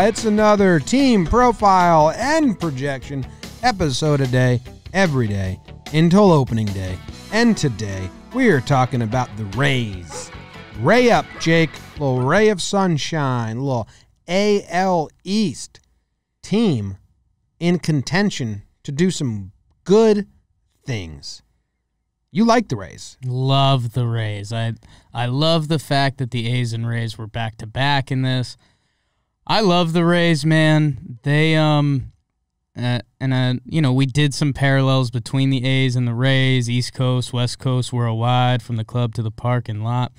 It's another team profile and projection episode a day, every day, until opening day. And today, we are talking about the Rays. Ray up, Jake. Little ray of sunshine. Little AL East team in contention to do some good things. You like the Rays. Love the Rays. I love the fact that the A's and Rays were back-to-back in this. I love the Rays, man. They, we did some parallels between the A's and the Rays, East Coast, West Coast, worldwide, from the club to the parking lot.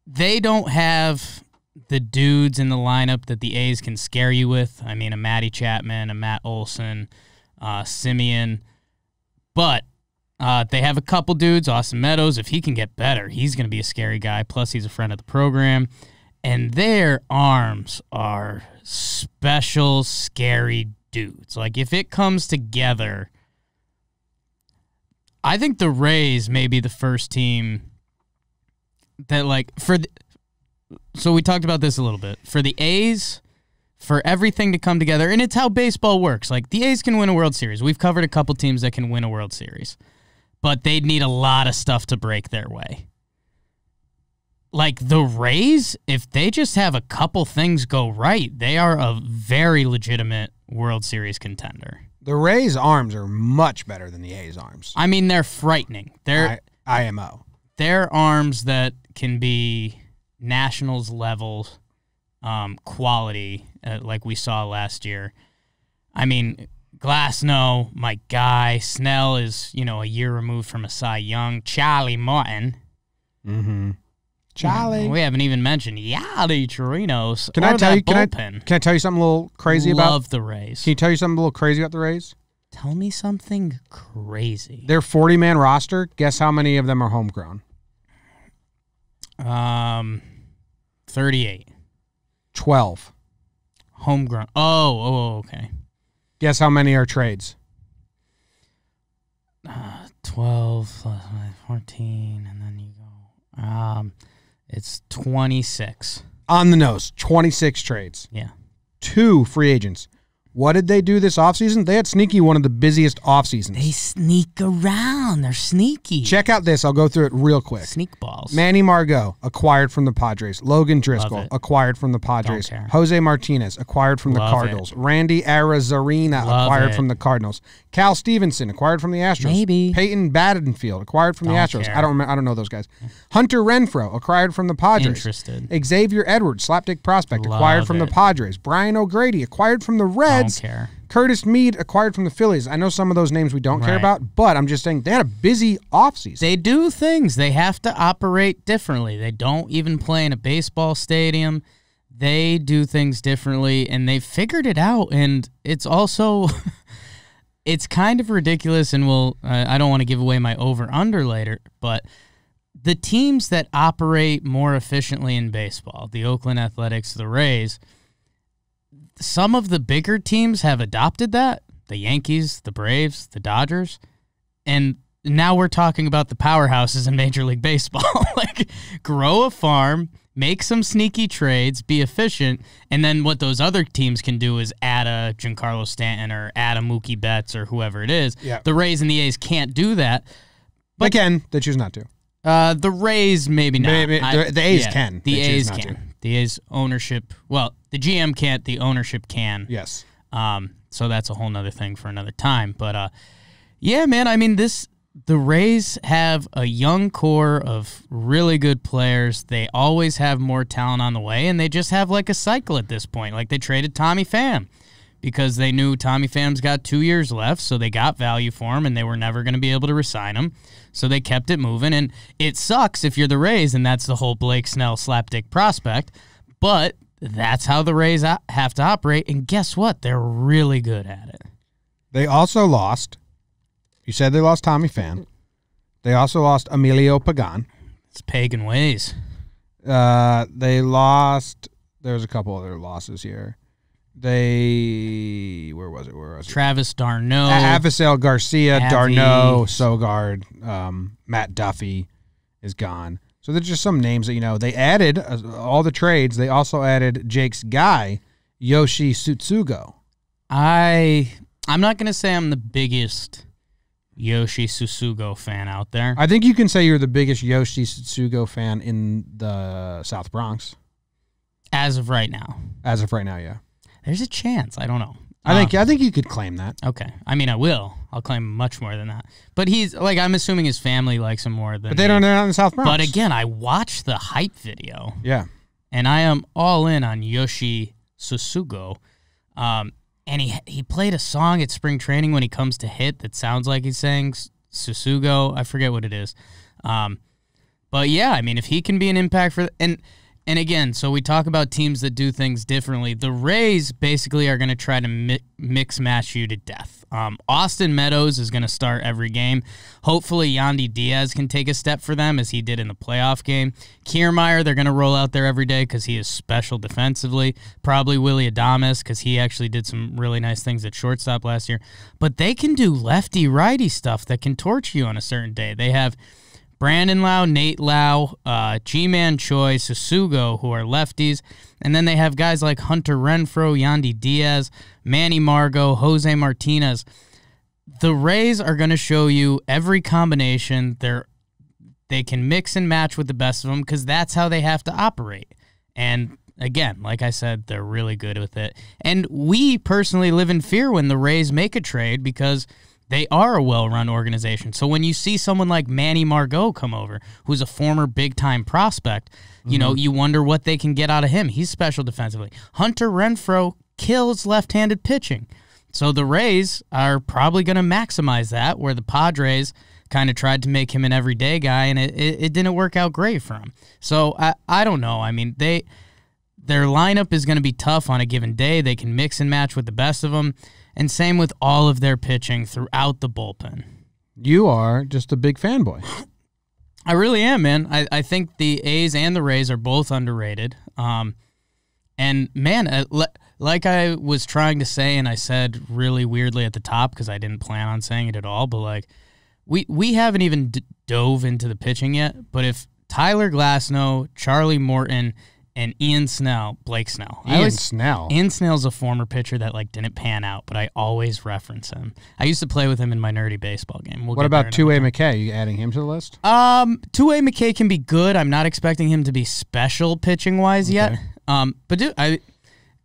They don't have the dudes in the lineup that the A's can scare you with. I mean, a Matty Chapman, a Matt Olson, Simeon. But they have a couple dudes. Austin Meadows, if he can get better, he's going to be a scary guy. Plus, he's a friend of the program. And their arms are special, scary dudes. Like, if it comes together, I think the Rays may be the first team that, like, so we talked about this a little bit. For the A's, for everything to come together, and it's how baseball works. Like, the A's can win a World Series. We've covered a couple teams that can win a World Series. But they'd need a lot of stuff to break their way. Like, the Rays, if they just have a couple things go right, they are a very legitimate World Series contender. The Rays' arms are much better than the A's arms. I mean, they're frightening. They're IMO. They're arms that can be Nationals level quality, like we saw last year. I mean, Glasnow, my guy. Snell is, a year removed from a Cy Young. Charlie Martin. Mm-hmm. Charlie. We haven't even mentioned Yadi Chirinos. Can I tell you something a little crazy about? Love the Rays. Can you tell you something a little crazy about the Rays? Tell me something crazy. Their 40-man roster, guess how many of them are homegrown? 38. 12. Homegrown. Oh, okay. Guess how many are trades? 12 plus 14, and then you go. It's 26. On the nose, 26 trades. Yeah. 2 free agents. What did they do this offseason? They had sneaky one of the busiest offseasons. They sneak around. They're sneaky. Check out this. I'll go through it real quick. Sneak balls. Manny Margot, acquired from the Padres. Logan Driscoll, acquired from the Padres. Don't care. Jose Martinez, acquired from the Cardinals. Randy Arozarena, acquired from the Cardinals. Cal Stevenson, acquired from the Astros. Maybe. Peyton Battenfield, acquired from the Astros. Care. I don't know those guys. Hunter Renfroe, acquired from the Padres. Interested. Xavier Edwards, slapdick prospect, acquired from the Padres. Brian O'Grady, acquired from the Reds. Don't care. Curtis Mead, acquired from the Phillies. I know some of those names we don't care about, but I'm just saying they had a busy offseason. They do things. They have to operate differently. They don't even play in a baseball stadium. They do things differently, and they figured it out, and it's also it's kind of ridiculous, and I don't want to give away my over-under later, but the teams that operate more efficiently in baseball, the Oakland Athletics, the Rays, some of the bigger teams have adopted that. The Yankees, the Braves, the Dodgers. And now we're talking about the powerhouses in Major League Baseball. Like, grow a farm, make some sneaky trades, be efficient, and then what those other teams can do is add a Giancarlo Stanton or add a Mookie Betts or whoever it is. Yeah. The Rays and the A's can't do that. But they can. They choose not to. The Rays maybe not. The A's can. The A's can. The A's ownership, well, the GM can't, the ownership can. Yes. So that's a whole nother thing for another time. But, yeah, man, I mean, the Rays have a young core of really good players. They always have more talent on the way, and they just have, like, a cycle at this point. Like, they traded Tommy Pham because they knew Tommy Pham's got 2 years left, so they got value for him, and they were never going to be able to re-sign him. So they kept it moving, and it sucks if you're the Rays, and that's the whole Blake Snell slapdick prospect, but that's how the Rays have to operate, and guess what? They're really good at it. They also lost, you said they lost Tommy Pham. They also lost Emilio Pagan. It's pagan ways. They lost, there's a couple other losses here. Where was it? Travis d'Arnaud. Avisail Garcia, d'Arnaud, Sogard, Matt Duffy is gone. So there's just some names that, they added all the trades. They also added Jake's guy, Yoshi Tsutsugo. I'm not going to say I'm the biggest Yoshi Tsutsugo fan out there. I think you can say you're the biggest Yoshi Tsutsugo fan in the South Bronx. As of right now. As of right now, yeah. There's a chance. I don't know. I think you could claim that. Okay. I mean, I will. I'll claim much more than that. But I'm assuming his family likes him more than. But they're not in the South Bronx. But again, I watched the hype video. Yeah. And I am all in on Yoshi Tsutsugo. And he played a song at spring training when he comes to hit that sounds like he's saying Tsutsugo. I forget what it is. But yeah, I mean, if he can be an impact for and again, so we talk about teams that do things differently. The Rays basically are going to try to mix match you to death. Austin Meadows is going to start every game. Hopefully, Yandy Diaz can take a step for them as he did in the playoff game. Kiermaier, they're going to roll out there every day because he is special defensively. Probably Willie Adames because he actually did some really nice things at shortstop last year. But they can do lefty-righty stuff that can torch you on a certain day. They have Brandon Lau, Nate Lau, G-Man Choi, Tsutsugo, who are lefties. And then they have guys like Hunter Renfroe, Yandy Diaz, Manny Margot, Jose Martinez. The Rays are going to show you every combination. They can mix and match with the best of them because that's how they have to operate. And again, like I said, they're really good with it. And we personally live in fear when the Rays make a trade because they are a well-run organization. So when you see someone like Manny Margot come over, who's a former big-time prospect, you wonder what they can get out of him. He's special defensively. Hunter Renfroe kills left-handed pitching. So the Rays are probably going to maximize that, where the Padres kind of tried to make him an everyday guy, and it didn't work out great for him. So I don't know. I mean, their lineup is going to be tough on a given day. They can mix and match with the best of them. And same with all of their pitching throughout the bullpen. You are just a big fanboy. I really am, man. I think the A's and the Rays are both underrated. And, man, like I was trying to say, and I said really weirdly at the top because I didn't plan on saying it at all, but, like, we haven't even dove into the pitching yet. But if Tyler Glasnow, Charlie Morton, and Blake Snell. Ian Snell's a former pitcher that didn't pan out, but I always reference him. I used to play with him in my nerdy baseball game. What about Two-Way McKay? Are you adding him to the list? Two-Way McKay can be good. I'm not expecting him to be special pitching-wise yet. But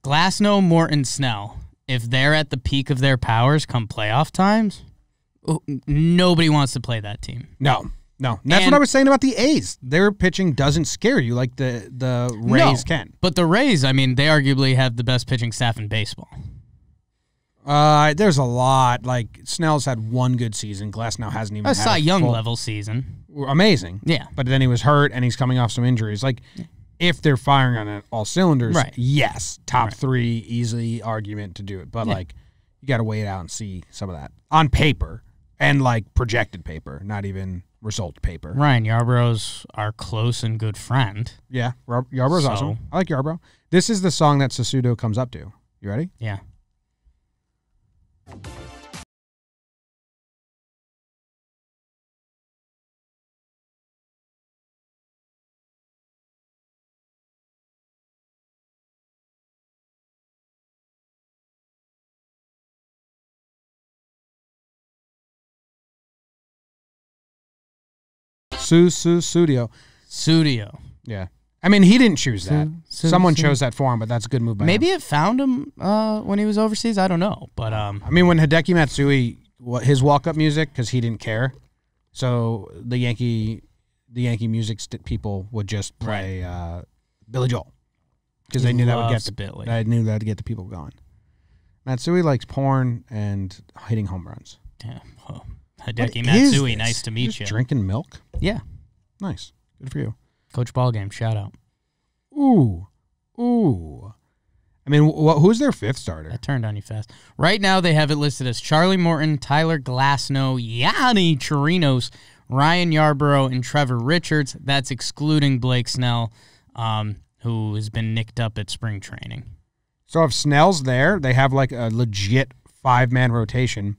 Glasnow, Morton, Snell, if they're at the peak of their powers come playoff times, nobody wants to play that team. No. That's what I was saying about the A's. Their pitching doesn't scare you like the Rays can. But the Rays, I mean, they arguably have the best pitching staff in baseball. There's a lot. Like, Snell's had one good season. Glasnow hasn't even had a Cy Young level season. Amazing. Yeah. But then he was hurt, and he's coming off some injuries. Like, if they're firing on all cylinders, yes, top three, easy argument to do it. But, you got to wait out and see some of that. On paper, and, projected paper, not even result paper. Ryan Yarborough's our close and good friend. Yeah, Yarborough's awesome. I like Yarborough. This is the song that Sasudo comes up to. You ready? Yeah. Studio. Yeah. I mean, he didn't choose that. Someone chose that for him, but that's a good move by him. Maybe it found him when he was overseas. I don't know. But I mean, when Hideki Matsui, his walk-up music, because he didn't care, so the Yankee music people would just play Billy Joel because they knew that would get the people going. Matsui likes porn and hitting home runs. Damn. Oh. Hideki Matsui, nice to meet you. Drinking milk? Yeah. Nice. Good for you. Coach Ballgame, shout out. Ooh. I mean, who's their fifth starter? I turned on you fast. Right now, they have it listed as Charlie Morton, Tyler Glasnow, Yanni Chirinos, Ryan Yarborough, and Trevor Richards. That's excluding Blake Snell, who has been nicked up at spring training. So if Snell's there, they have a legit five-man rotation.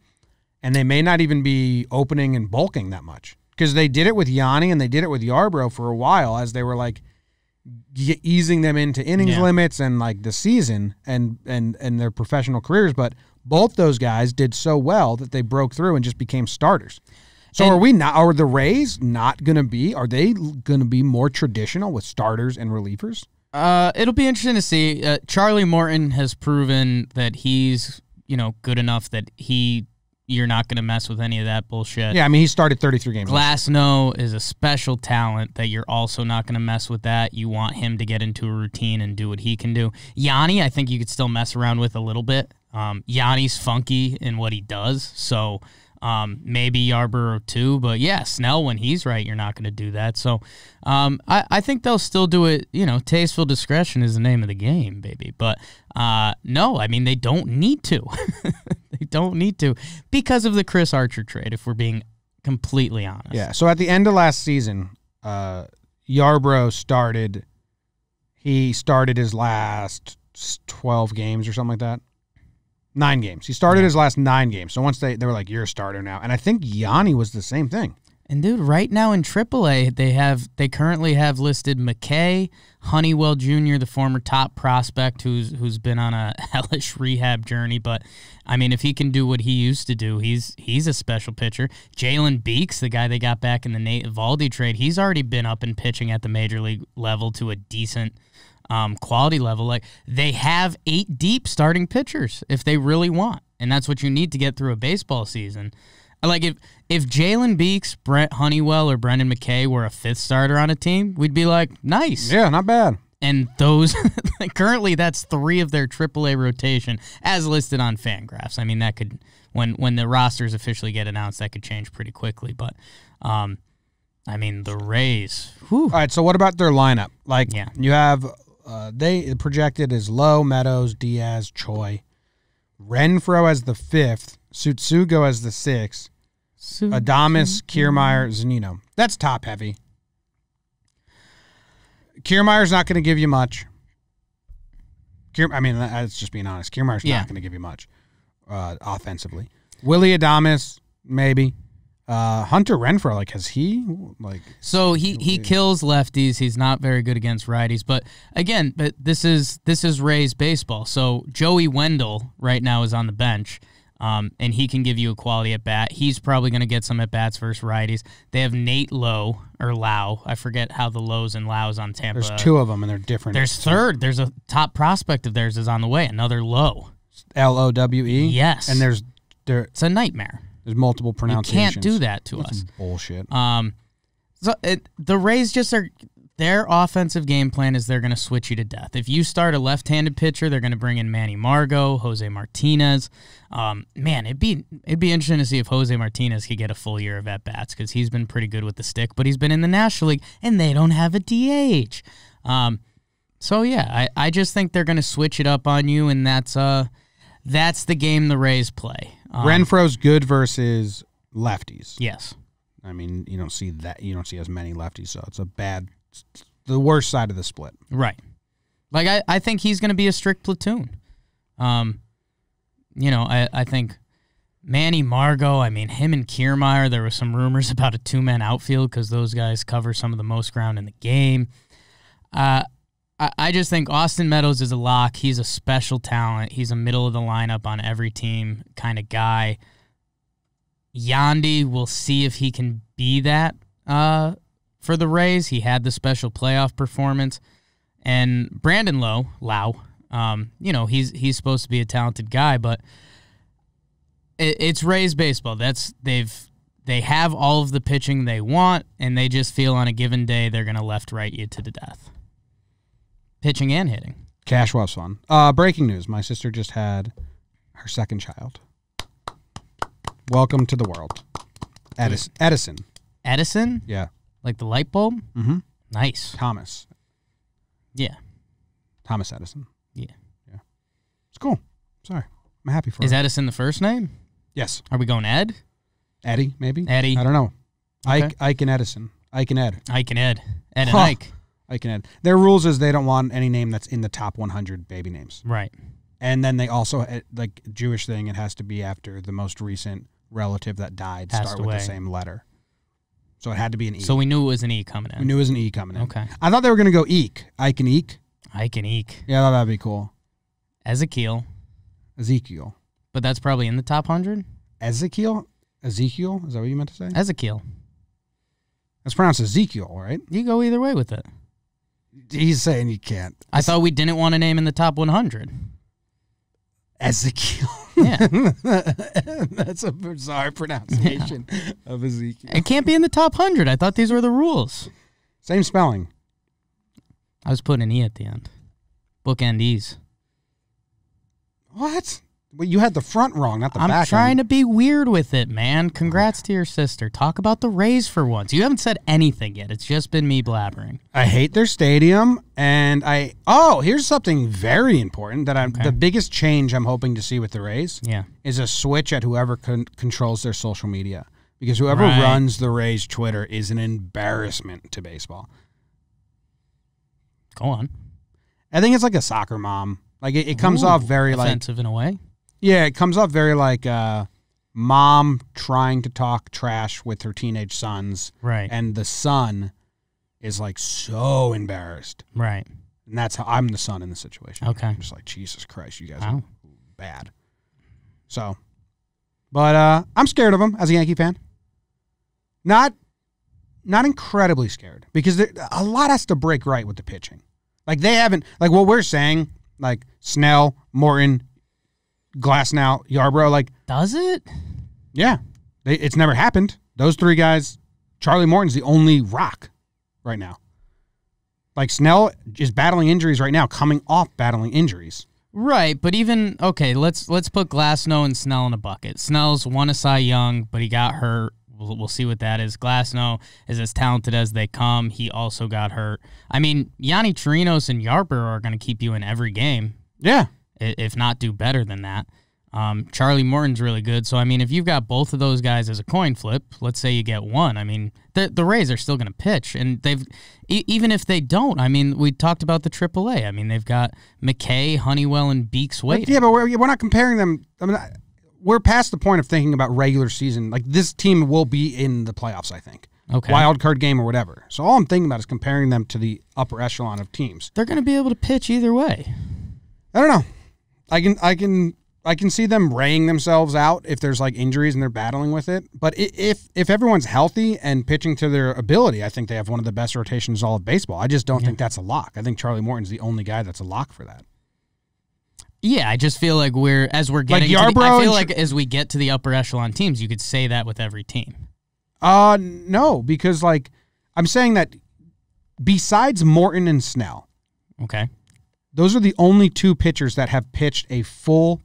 And they may not even be opening and bulking that much. because they did it with Yanni and they did it with Yarbrough for a while as they were like easing them into innings limits and like the season and their professional careers. But both those guys did so well that they broke through and just became starters. So are the Rays not going to be, are they going to be more traditional with starters and relievers? It'll be interesting to see. Charlie Morton has proven that he's, good enough that you're not going to mess with any of that bullshit. Yeah, I mean, he started 33 games. Glasnow is a special talent that you're also not going to mess with that. You want him to get into a routine and do what he can do. Yanni, I think you could still mess around with a little bit. Yanni's funky in what he does, so maybe Yarborough too. But yeah, Snell, when he's right, you're not going to do that. So I think they'll still do it. Tasteful discretion is the name of the game, baby. But no, I mean, they don't need to. They don't need to because of the Chris Archer trade, if we're being completely honest. Yeah, so at the end of last season, Yarbrough started his last 12 games or something like that. 9 games. He started his last 9 games. So once they were like, you're a starter now. And I think Yanni was the same thing. And dude, right now in AAA, they currently have listed McKay, Honeywell Jr., the former top prospect who's been on a hellish rehab journey. But I mean, if he can do what he used to do, he's a special pitcher. Jalen Beeks, the guy they got back in the Nate Eovaldi trade, he's already been up and pitching at the major league level to a decent quality level. Like, they have 8 deep starting pitchers if they really want, and that's what you need to get through a baseball season. Like, if Jalen Beeks, Brett Honeywell, or Brendan McKay were a 5th starter on a team, we'd be like, nice. Yeah, not bad. And those currently that's 3 of their AAA rotation as listed on Fangraphs. I mean, that could, when the rosters officially get announced, that could change pretty quickly. But I mean, the Rays. Whew. All right, so what about their lineup? Like, you have they projected as Lowe, Meadows, Diaz, Choi, Renfroe as the 5th, Tsutsugo as the 6th, Adames, Kiermaier, Zunino. That's top heavy. Kiermaier's not going to give you much. That's just being honest. Kiermaier's not going to give you much offensively. Willie Adames, maybe. Hunter Renfroe, has he So he kills lefties. He's not very good against righties. But again, this is Rays baseball. So Joey Wendell right now is on the bench, and he can give you a quality at bat. He's probably going to get some at bats versus righties. They have Nate Lowe or Lau. I forget how the Lows and Laus on Tampa. There's 2 of them, and they're different. There's third. There's a top prospect of theirs is on the way. Another Lowe. Lowe. Yes. And it's a nightmare. There's multiple pronunciations. You can't do that to us. Bullshit. The Rays just are. Their offensive game plan is they're going to switch you to death. If you start a left-handed pitcher, they're going to bring in Manny Margot, Jose Martinez. Man, it'd be interesting to see if Jose Martinez could get a full year of at bats because he's been pretty good with the stick, but he's been in the National League and they don't have a DH. So yeah, I just think they're going to switch it up on you, and that's the game the Rays play. Renfroe's good versus lefties. Yes. I mean, you don't see that. You don't see as many lefties, so it's the worst side of the split. Right. Like, I think he's going to be a strict platoon. I think Manny Margot, I mean, him and Kiermaier, there were some rumors about a 2-man outfield because those guys cover some of the most ground in the game. I just think Austin Meadows is a lock. He's a special talent. He's a middle of the lineup on every team kind of guy. Yandy, we'll see if he can be that for the Rays. He had the special playoff performance. And Brandon Lau, he's supposed to be a talented guy, but it's Rays baseball. They have all of the pitching they want, and they just feel on a given day they're going to left-right you to the death. Pitching and hitting. Cash was fun. Breaking news. My sister just had her 2nd child. Welcome to the world. Edison. Edison? Yeah. Like the light bulb? Mm-hmm. Nice. Thomas. Yeah. Thomas Edison. Yeah. It's cool. Sorry. I'm happy for Is her. Edison the first name? Yes. Are we going Ed? Eddie, maybe? Eddie. I don't know. Okay. Ike and Edison. Ike and Ed. Ike and Ed. Ed and Ike. Ike and Ed. Their rules is they don't want any name that's in the top 100 baby names. Right. And then they also, like Jewish thing, it has to be after the most recent relative that died, Passed start away. with the same letter. So it had to be an E. So we knew it was an E coming in. We knew it was an E coming in. Okay. I thought they were going to go Eek. Ike and Eek. Ike and Eek. Yeah, I thought that'd be cool. Ezekiel. Ezekiel. But that's probably in the top 100? Ezekiel? Ezekiel? Is that what you meant to say? Ezekiel. That's pronounced Ezekiel, right? You go either way with it. He's saying you can't. I thought we didn't want a name in the top 100. Ezekiel. Yeah. That's a bizarre pronunciation of Ezekiel. It can't be in the top 100. I thought these were the rules. Same spelling. I was putting an E at the end. Bookend E's. What? Well, you had the front wrong, not the back. I'm trying to be weird with it, man. Congrats to your sister. Talk about the Rays for once. You haven't said anything yet. It's just been me blabbering. I hate their stadium, and here's something very important that the biggest change I'm hoping to see with the Rays is a switch at whoever controls their social media. Because whoever runs the Rays Twitter is an embarrassment to baseball. Go on. I think it's like a soccer mom. Like it comes off very offensive in a way. Yeah, it comes off very like mom trying to talk trash with her teenage sons. Right. And the son is like so embarrassed. Right. And that's how I'm the son in the situation. Okay. I'm just like, Jesus Christ, you guys are bad. So, but I'm scared of him as a Yankee fan. Not incredibly scared because a lot has to break right with the pitching. Like they haven't, like what we're saying, like Snell, Morton, Glasnow, Yarbrough, like... Does it? Yeah. It's never happened. Those three guys, Charlie Morton's the only rock right now. Like, Snell is battling injuries right now, coming off battling injuries. Right, but even... Okay, let's put Glasnow and Snell in a bucket. Snell's won a Cy Young, but he got hurt. We'll see what that is. Glasnow is as talented as they come. He also got hurt. I mean, Yanni Chirinos and Yarbrough are going to keep you in every game. Yeah. If not do better than that. Charlie Morton's really good. So, I mean, if you've got both of those guys as a coin flip, let's say you get one, I mean, the Rays are still going to pitch. And even if they don't, I mean, we talked about the AAA. I mean, they've got McKay, Honeywell, and Beeks waiting. Yeah, but we're not comparing them. I mean, we're past the point of thinking about regular season. Like, this team will be in the playoffs, I think. Okay. Wild card game or whatever. So all I'm thinking about is comparing them to the upper echelon of teams. They're going to be able to pitch either way. I don't know. I can see them raying themselves out if there's like injuries and they're battling with it. But if everyone's healthy and pitching to their ability, I think they have one of the best rotations in all of baseball. I just don't think that's a lock. I think Charlie Morton's the only guy that's a lock for that. Yeah, I just feel like as we get to the upper echelon teams, you could say that with every team. No, because like I'm saying that besides Morton and Snell, okay, those are the only two pitchers that have pitched a full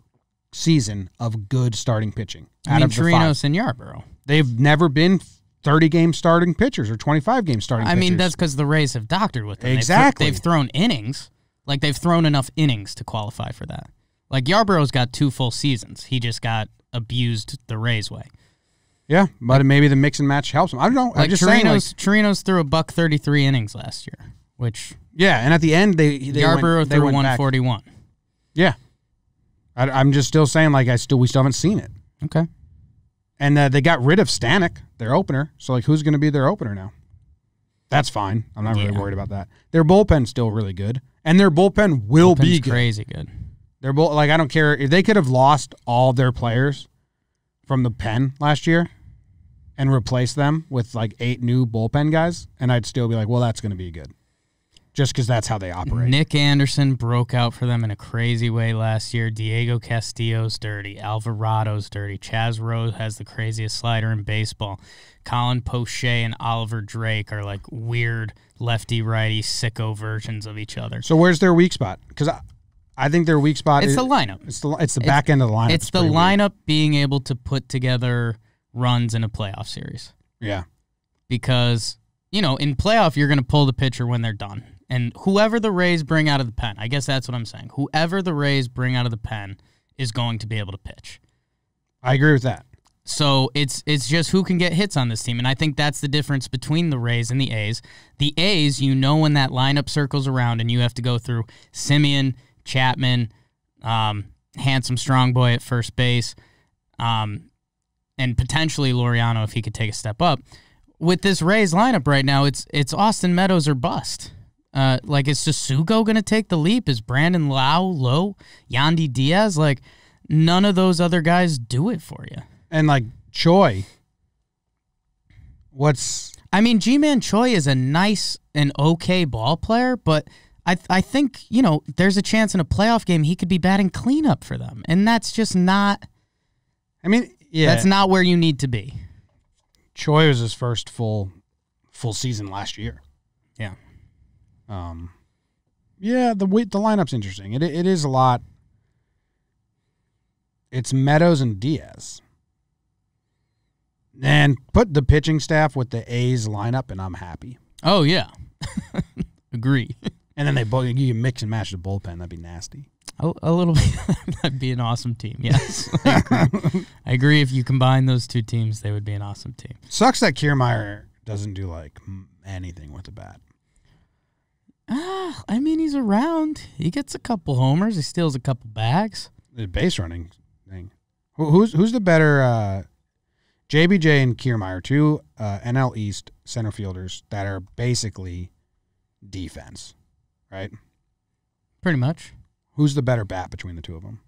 season of good starting pitching. I mean, Chirinos and Yarbrough. They've never been 30-game starting pitchers or 25-game starting pitchers. I mean, that's because the Rays have doctored with them. Exactly. They've thrown innings. Like, they've thrown enough innings to qualify for that. Like, Yarbrough's got 2 full seasons. He just got abused the Rays way. Yeah, but maybe the mix and match helps him. I don't know. Like, I'm just saying, Chirinos threw $133 innings last year, which... Yeah, and at the end, they Yarbrough threw 141. Yeah. I'm just still saying, like, we still haven't seen it. Okay. And they got rid of Stanek, their opener. So, like, who's going to be their opener now? That's fine. I'm not really worried about that. Their bullpen's still really good. And their bullpen will be good. Crazy good. Like, I don't care. If they could have lost all their players from the pen last year and replaced them with, like, 8 new bullpen guys, and I'd still be like, well, that's going to be good. Just because that's how they operate. Nick Anderson broke out for them in a crazy way last year. Diego Castillo's dirty. Alvarado's dirty. Chaz Rose has the craziest slider in baseball. Colin Poche and Oliver Drake are like weird lefty-righty sicko versions of each other. So where's their weak spot? Because I think their weak spot is the lineup. It's the back end of the lineup. It's the lineup being able to put together runs in a playoff series. Yeah. Because, in playoff, you're going to pull the pitcher when they're done. And whoever the Rays bring out of the pen, I guess that's what I'm saying. Whoever the Rays bring out of the pen is going to be able to pitch. I agree with that. So it's just who can get hits on this team. And I think that's the difference between the Rays and the A's. The A's, when that lineup circles around and you have to go through Simeon, Chapman, handsome strong boy at first base, and potentially Laureano if he could take a step up. with this Rays lineup right now, it's Austin Meadows or bust. Like, is Sugo going to take the leap? Is Brandon low? Yandy Diaz? Like, none of those other guys do it for you. And, like, Choi. I mean, G-Man Choi is a nice and okay ball player, but I think, there's a chance in a playoff game he could be batting cleanup for them. And that's just not... I mean, yeah. That's not where you need to be. Choi was his first full season last year. Yeah. Yeah, the lineup's interesting. It is a lot. It's Meadows and Diaz. And put the pitching staff with the A's lineup, and I'm happy. Oh, yeah. Agree. And then you can mix and match the bullpen. That'd be nasty. A little bit. That'd be an awesome team, yes. I agree. If you combine those two teams, they would be an awesome team. Sucks that Kiermaier doesn't do, like, anything with the bat. I mean, he's around. He gets a couple homers. He steals a couple bags. The base running thing. Who's the better JBJ and Kiermaier, two NL East center fielders that are basically defense, right? Pretty much. Who's the better bat between the two of them?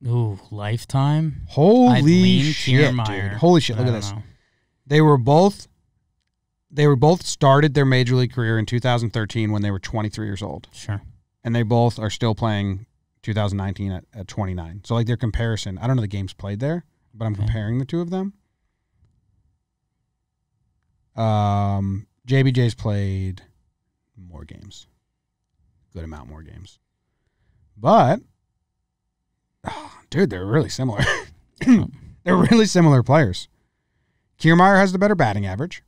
Ooh, lifetime? Holy shit, Kiermaier. dude. Holy shit, look at this. Know. They were both started their major league career in 2013 when they were 23 years old. Sure. And they both are still playing 2019 at 29. So, like, their comparison, I don't know the games played there, but I'm comparing the two of them. JBJ's played more games. Good amount more games. But, dude, they're really similar. They're really similar players. Kiermaier has the better batting average.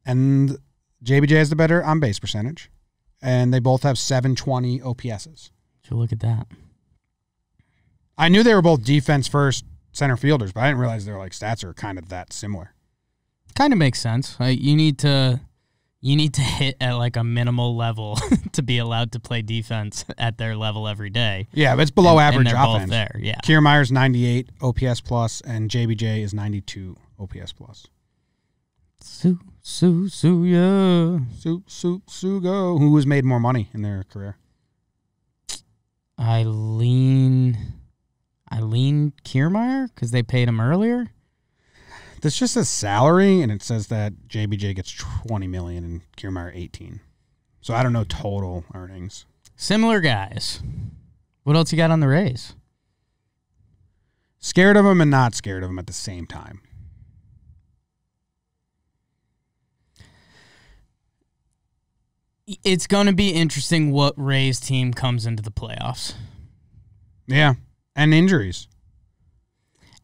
And JBJ has the better on-base percentage. And they both have 720 OPSs. So look at that. I knew they were both defense-first center fielders, but I didn't realize their stats are kind of that similar. Kind of makes sense. You need to hit at like a minimal level to be allowed to play defense at their level every day. Yeah, but it's below average and they're offense. Both there, yeah. Kiermaier's 98 OPS plus, and JBJ is 92 OPS plus. Sugo, who has made more money in their career? Eileen Kiermaier, because they paid him earlier. This just says salary, and it says that JBJ gets $20 million and Kiermaier $18. So I don't know total earnings. Similar guys. What else you got on the Rays? Scared of them and not scared of them at the same time. It's going to be interesting what Rays team comes into the playoffs. Yeah, and injuries.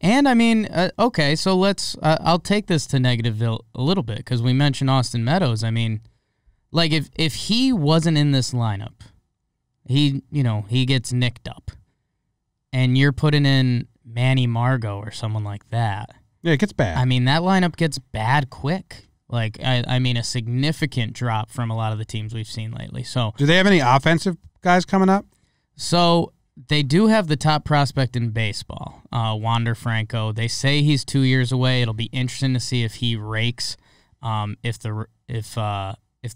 And, I mean, okay, so let's I'll take this to Negativeville a little bit because we mentioned Austin Meadows. I mean, like, if he wasn't in this lineup, he gets nicked up, and you're putting in Manny Margot or someone like that. Yeah, it gets bad. I mean, that lineup gets bad quick. Like, I mean, a significant drop from a lot of the teams we've seen lately. So, do they have any offensive guys coming up? So they do have the top prospect in baseball, Wander Franco. They say he's 2 years away. It'll be interesting to see if he rakes, if the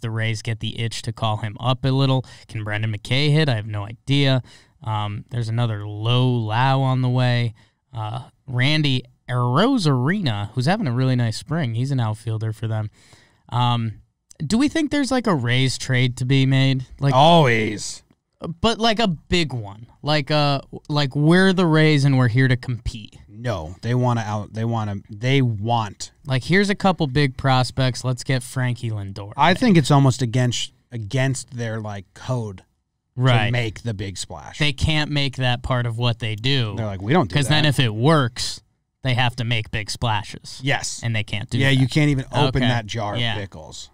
Rays get the itch to call him up a little. Can Brendan McKay hit? I have no idea. There's another Low Lau on the way. Randy Arozarena, who's having a really nice spring. He's an outfielder for them. Do we think there's like a Rays trade to be made? Like always. But like a big one. Like we're the Rays and we're here to compete. No, they want. Like, here's a couple big prospects. Let's get Frankie Lindor. I think it's almost against their code. Right. To make the big splash. They can't make that part of what they do. They're like, we don't do that. Because then if it works, they have to make big splashes. Yes. And they can't do that. Yeah, you can't even open that jar of pickles.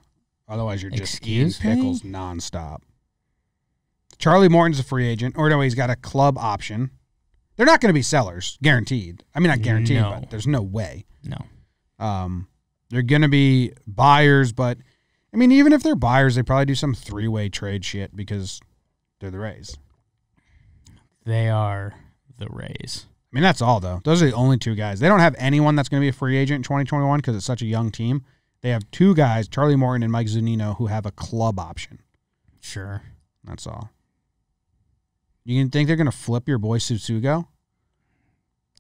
Otherwise, you're just Excuse eating pickles nonstop. Charlie Morton's a free agent. Or no, he's got a club option. They're not going to be sellers, guaranteed. I mean, not guaranteed, but there's no way. No. They're going to be buyers, but, I mean, even if they're buyers, they probably do some three-way trade shit because they're the Rays. They are the Rays. I mean, that's all, though. Those are the only 2 guys. They don't have anyone that's going to be a free agent in 2021 because it's such a young team. They have 2 guys, Charlie Morton and Mike Zunino, who have a club option. Sure. That's all. You can think they're going to flip your boy Susugo?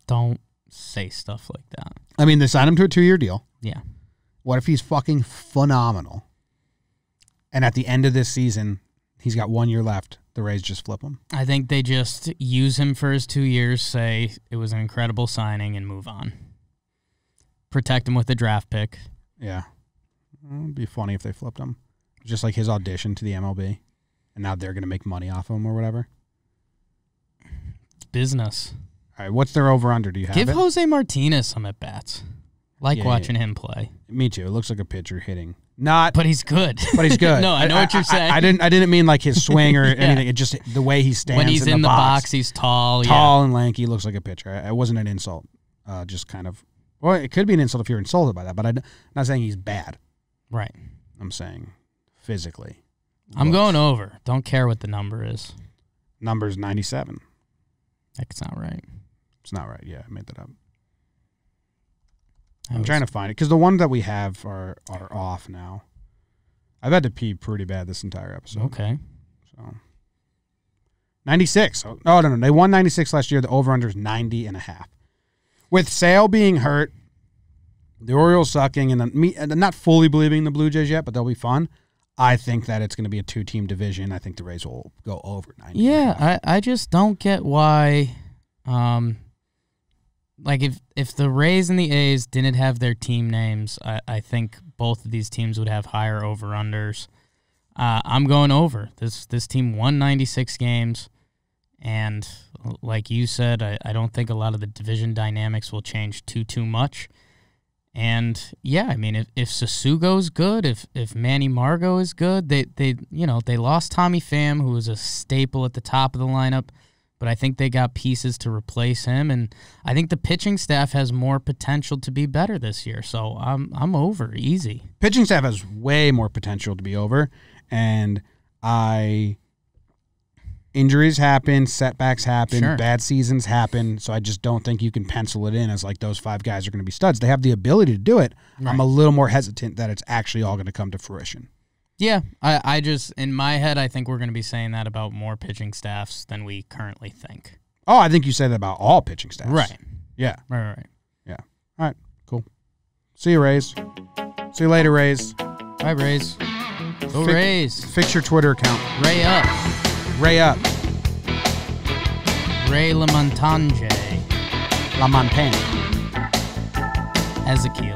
Don't say stuff like that. I mean, they signed him to a 2-year deal. Yeah. What if he's fucking phenomenal? And at the end of this season, he's got 1 year left. The Rays just flip him. I think they just use him for his 2 years, say it was an incredible signing, and move on. Protect him with a draft pick. Yeah. It would be funny if they flipped him. Just like his audition to the MLB. And now they're going to make money off him or whatever. It's business. All right, what's their over-under? Do you have Give it? Jose Martinez some at-bats. Watching him play. Me too. It looks like a pitcher hitting. But he's good. But he's good. No, I know what you're saying. I didn't mean like his swing or anything. It just the way he stands when he's in the box, he's tall. And lanky, looks like a pitcher. It wasn't an insult. Just kind of. Well, it could be an insult if you're insulted by that, but I'm not saying he's bad. Right. I'm saying physically. I'm going over. Don't care what the number is. Number's 97. That's not right. It's not right. Yeah, I made that up. I'm trying to find it because the ones that we have are off now. I've had to pee pretty bad this entire episode. Okay. So 96. Oh, no. They won 96 last year. The over-under is 90.5. With Sale being hurt, the Orioles sucking, and not fully believing in the Blue Jays yet, but they'll be fun. I think that it's going to be a 2-team division. I think the Rays will go over 90. Yeah, I just don't get why. Like if the Rays and the A's didn't have their team names, I think both of these teams would have higher over-unders. I'm going over. This team won 96 games, and like you said, I don't think a lot of the division dynamics will change too much. And yeah, I mean, if Sasugo's good, if Manny Margot is good, they lost Tommy Pham, who was a staple at the top of the lineup, but I think they got pieces to replace him, and I think the pitching staff has more potential to be better this year. So I'm over easy. Pitching staff has way more potential to be over, and injuries happen, setbacks happen, Sure. Bad seasons happen, so I just don't think you can pencil it in as like those 5 guys are going to be studs. They have the ability to do it. Right. I'm a little more hesitant that it's actually all going to come to fruition. Yeah, I just, in my head, I think we're going to be saying that about more pitching staffs than we currently think. Oh, I think you said that about all pitching staffs. Right. Yeah. Right. Yeah. All right, cool. See you, Rays. See you later, Rays. Bye, Rays. Go Rays. Fix your Twitter account. Ray up. Ray up. Ray LaMontagne. La Montagne. Ezekiel.